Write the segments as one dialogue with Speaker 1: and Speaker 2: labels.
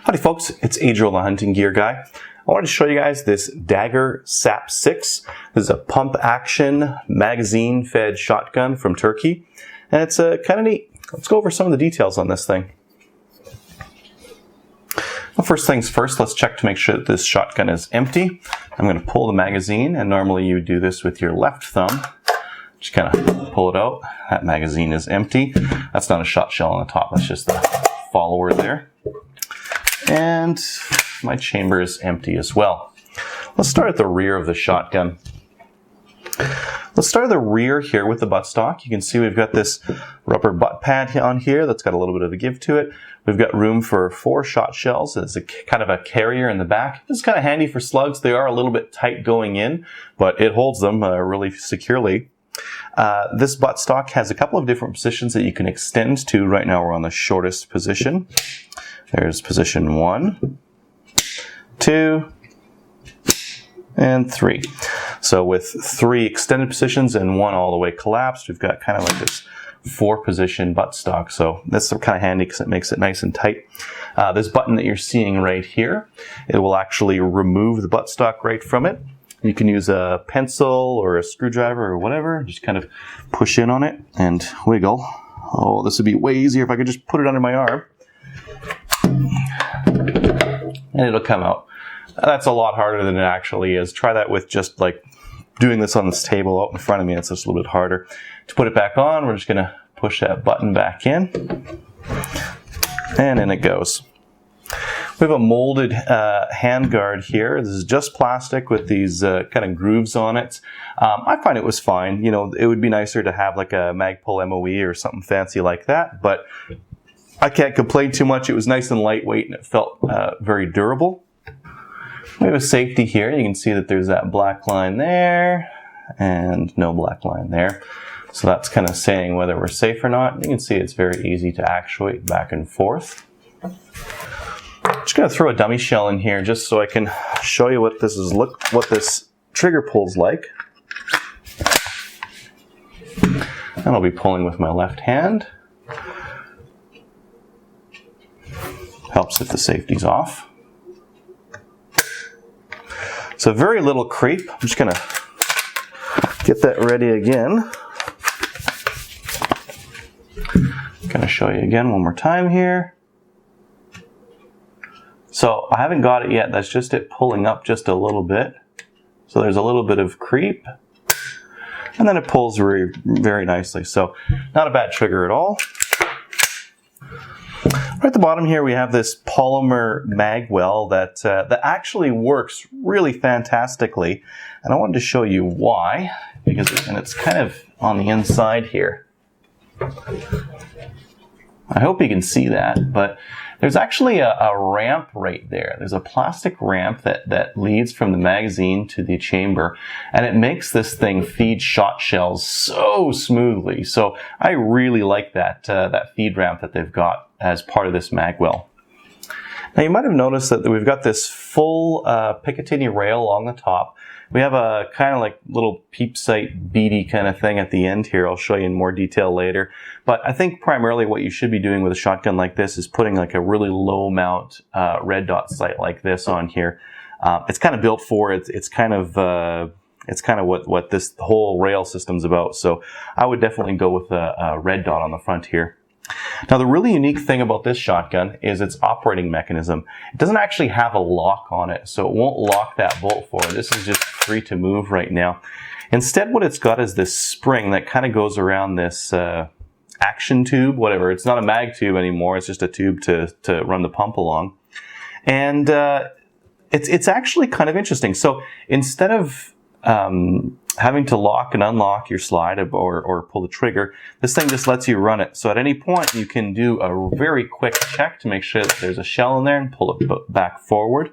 Speaker 1: Howdy folks, it's Adriel the Hunting Gear Guy. I wanted to show you guys this Dagger SAP-6. This is a pump action magazine fed shotgun from Turkey, and it's kind of neat. Let's go over some of the details on this thing. Well, first things first, let's check to make sure that this shotgun is empty. I'm going to pull the magazine, and normally you do this with your left thumb. Just kind of pull it out. That magazine is empty. That's not a shot shell on the top, that's just the follower there. And my chamber is empty as well. Let's start at the rear of the shotgun. Let's start at the rear here with the buttstock. You can see we've got this rubber butt pad on here that's got a little bit of a give to it. We've got room for 4 shot shells. It's a kind of a carrier in the back. This is kind of handy for slugs. They are a little bit tight going in, but it holds them really securely. This buttstock has a couple of different positions that you can extend to. Right now we're on the shortest position. There's position 1, 2, and 3. So with 3 extended positions and 1 all the way collapsed, we've got kind of like this 4-position buttstock. So that's kind of handy because it makes it nice and tight. This button that you're seeing right here, it will actually remove the buttstock right from it. You can use a pencil or a screwdriver or whatever, just kind of push in on it and wiggle. Oh, this would be way easier if I could just put it under my arm. And it'll come out. That's a lot harder than it actually is. Try that with just like doing this on this table out in front of me. It's just a little bit harder. To put it back on, we're just going to push that button back in. And in it goes. We have a molded handguard here. This is just plastic with these kind of grooves on it. I find it was fine. You know, it would be nicer to have like a Magpul MOE or something fancy like that, but I can't complain too much. It was nice and lightweight and it felt very durable. We have a safety here. You can see that there's that black line there and no black line there. So that's kind of saying whether we're safe or not. You can see it's very easy to actuate back and forth. I'm just going to throw a dummy shell in here just so I can show you what this trigger pulls like. And I'll be pulling with my left hand. Helps if the safety's off. So very little creep. I'm just going to get that ready again. Going to show you again one more time here. So I haven't got it yet. That's just it pulling up just a little bit. So there's a little bit of creep. And then it pulls very, very nicely. So not a bad trigger at all. Right at the bottom here we have this Polymer Mag well that actually works really fantastically, and I wanted to show you why, because it's kind of on the inside here. I hope you can see that, but there's actually a ramp right there. There's a plastic ramp that leads from the magazine to the chamber, and it makes this thing feed shot shells so smoothly. So I really like that feed ramp that they've got as part of this mag well. Now you might have noticed that we've got this full Picatinny rail along the top. We have a kind of like little peep sight beady kind of thing at the end here. I'll show you in more detail later. But I think primarily what you should be doing with a shotgun like this is putting like a really low mount red dot sight like this on here. It's kind of built for it. It's kind of what this whole rail system's about. So I would definitely go with a red dot on the front here. Now the really unique thing about this shotgun is its operating mechanism. It doesn't actually have a lock on it, so it won't lock that bolt forward. This is just free to move right now. Instead what it's got is this spring that kind of goes around this action tube, whatever. It's not a mag tube anymore, it's just a tube to run the pump along. And it's actually kind of interesting. So instead of having to lock and unlock your slide or pull the trigger, this thing just lets you run it. So at any point you can do a very quick check to make sure that there's a shell in there and pull it back forward.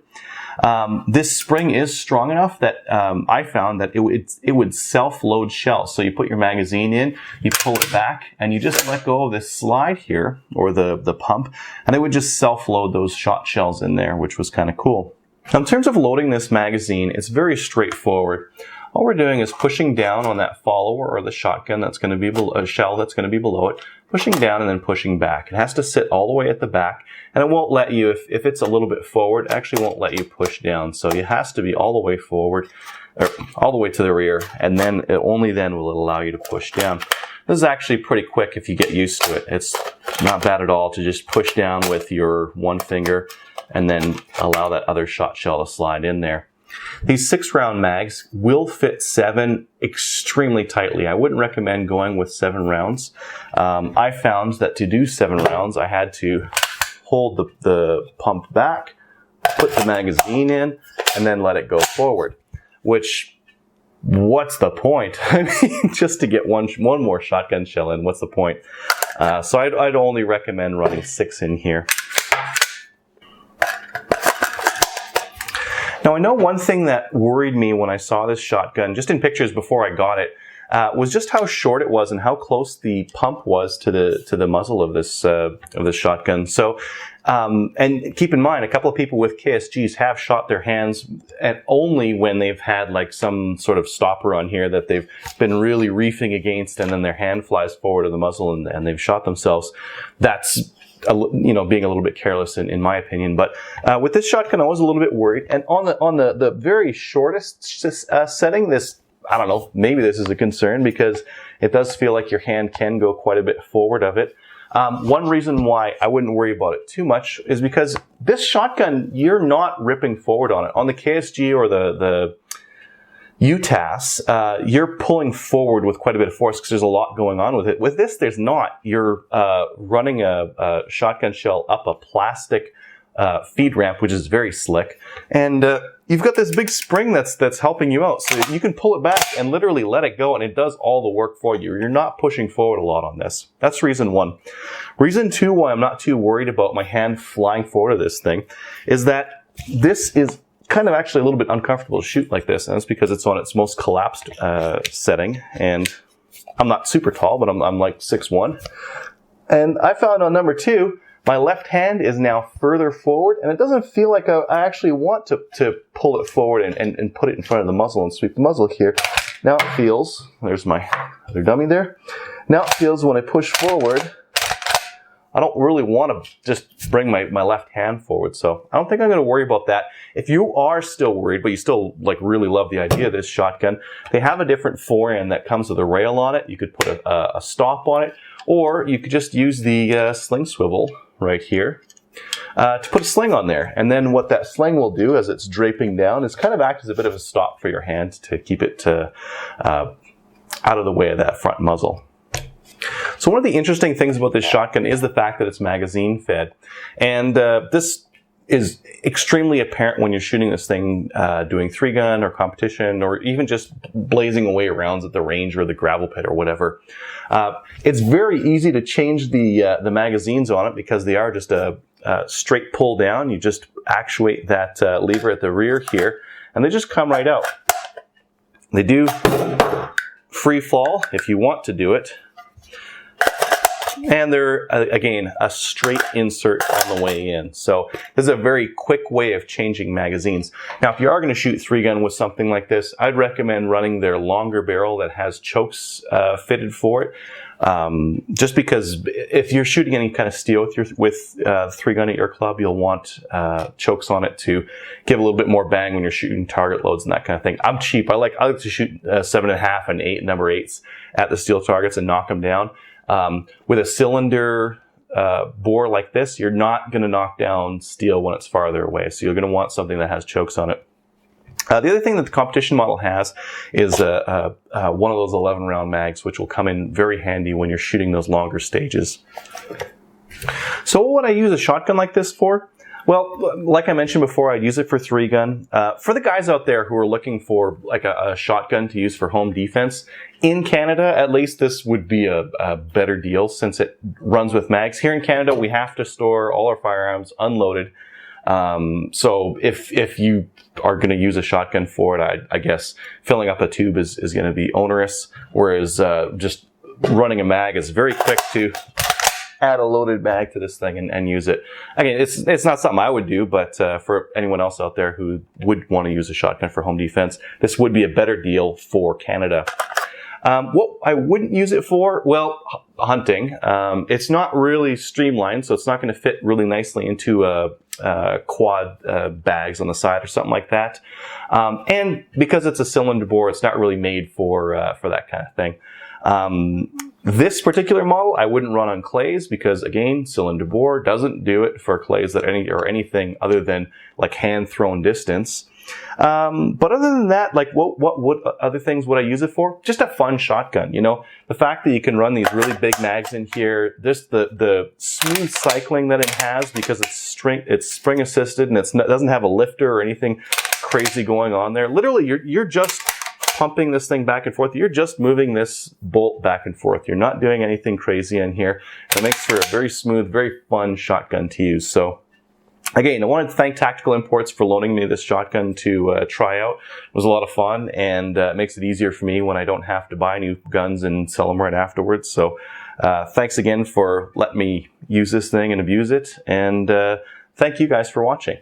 Speaker 1: This spring is strong enough that I found that it would self-load shells. So you put your magazine in, you pull it back, and you just let go of this slide here, or the pump, and it would just self-load those shot shells in there, which was kind of cool. Now in terms of loading this magazine, it's very straightforward. all we're doing is pushing down on that follower or the shotgun that's going to be below, a shell that's going to be below it, pushing down and then pushing back. It has to sit all the way at the back, and it won't let you, if it's a little bit forward, it actually won't let you push down. So it has to be all the way forward, or all the way to the rear, and then only then will it allow you to push down. This is actually pretty quick if you get used to it. It's not bad at all to just push down with your one finger and then allow that other shot shell to slide in there. These 6-round mags will fit 7 extremely tightly. I wouldn't recommend going with 7 rounds. I found that to do 7 rounds, I had to hold the pump back, put the magazine in, and then let it go forward. Which, what's the point? I mean, just to get one more shotgun shell in, what's the point? So I'd only recommend running 6 in here. Now, I know one thing that worried me when I saw this shotgun, just in pictures before I got it, was just how short it was and how close the pump was to the muzzle of this shotgun. So, and keep in mind, a couple of people with KSGs have shot their hands at only when they've had like some sort of stopper on here that they've been really reefing against, and then their hand flies forward to the muzzle and they've shot themselves. That's, you know, being a little bit careless in my opinion. But with this shotgun, I was a little bit worried. And on the very shortest setting, this, I don't know, maybe this is a concern because it does feel like your hand can go quite a bit forward of it. One reason why I wouldn't worry about it too much is because this shotgun, you're not ripping forward on it. On the KSG or the UTAS, you're pulling forward with quite a bit of force because there's a lot going on with it. With this, there's not. You're running a shotgun shell up a plastic feed ramp, which is very slick, and you've got this big spring that's helping you out, so you can pull it back and literally let it go, and it does all the work for you. You're not pushing forward a lot on this. That's reason 1. Reason 2 why I'm not too worried about my hand flying forward of this thing is that this is kind of actually a little bit uncomfortable to shoot like this, and that's because it's on its most collapsed setting, and I'm not super tall, but I'm like 6'1", and I found on number 2, my left hand is now further forward, and it doesn't feel like I actually want to pull it forward and put it in front of the muzzle and sweep the muzzle here. Now it feels, there's my other dummy there, now it feels when I push forward, I don't really want to just bring my left hand forward, so I don't think I'm going to worry about that. If you are still worried, but you still like really love the idea of this shotgun, they have a different forend that comes with a rail on it. You could put a stop on it, or you could just use the sling swivel right here to put a sling on there. And then what that sling will do as it's draping down is kind of act as a bit of a stop for your hand to keep it out of the way of that front muzzle. So one of the interesting things about this shotgun is the fact that it's magazine fed. And this is extremely apparent when you're shooting this thing doing 3-gun or competition, or even just blazing away rounds at the range or the gravel pit or whatever. It's very easy to change the magazines on it because they are just a straight pull down. You just actuate that lever at the rear here, and they just come right out. They do free fall if you want to do it. And they're, again, a straight insert on the way in. So this is a very quick way of changing magazines. Now, if you are going to shoot 3-gun with something like this, I'd recommend running their longer barrel that has chokes fitted for it. Just because if you're shooting any kind of steel with 3-gun at your club, you'll want chokes on it to give a little bit more bang when you're shooting target loads and that kind of thing. I'm cheap. I like to shoot 7.5 and 8 number 8s at the steel targets and knock them down. With a cylinder bore like this, you're not going to knock down steel when it's farther away. So you're going to want something that has chokes on it. The other thing that the competition model has is one of those 11-round mags, which will come in very handy when you're shooting those longer stages. So what would I use a shotgun like this for? Well, like I mentioned before, I'd use it for 3-gun. For the guys out there who are looking for like a shotgun to use for home defense, in Canada, at least, this would be a better deal since it runs with mags. Here in Canada, we have to store all our firearms unloaded. So if you are going to use a shotgun for it, I guess filling up a tube is going to be onerous, whereas just running a mag is very quick to add a loaded mag to this thing and use it. Again, it's not something I would do, but for anyone else out there who would want to use a shotgun for home defense, this would be a better deal for Canada. What I wouldn't use it for, well, hunting. It's not really streamlined, so it's not going to fit really nicely into quad bags on the side or something like that. And because it's a cylinder bore, it's not really made for that kind of thing. This particular model I wouldn't run on clays because, again, cylinder bore doesn't do it for clays that anything other than like hand thrown distance. But other than that, like what other things would I use it for? Just a fun shotgun, you know. The fact that you can run these really big mags in here, just the smooth cycling that it has because it's spring assisted and it doesn't have a lifter or anything crazy going on there. Literally, you're just pumping this thing back and forth. You're just moving this bolt back and forth. You're not doing anything crazy in here. It makes for a very smooth, very fun shotgun to use. So again, I wanted to thank Tactical Imports for loaning me this shotgun to try out. It was a lot of fun, and it makes it easier for me when I don't have to buy new guns and sell them right afterwards. So thanks again for letting me use this thing and abuse it, and thank you guys for watching.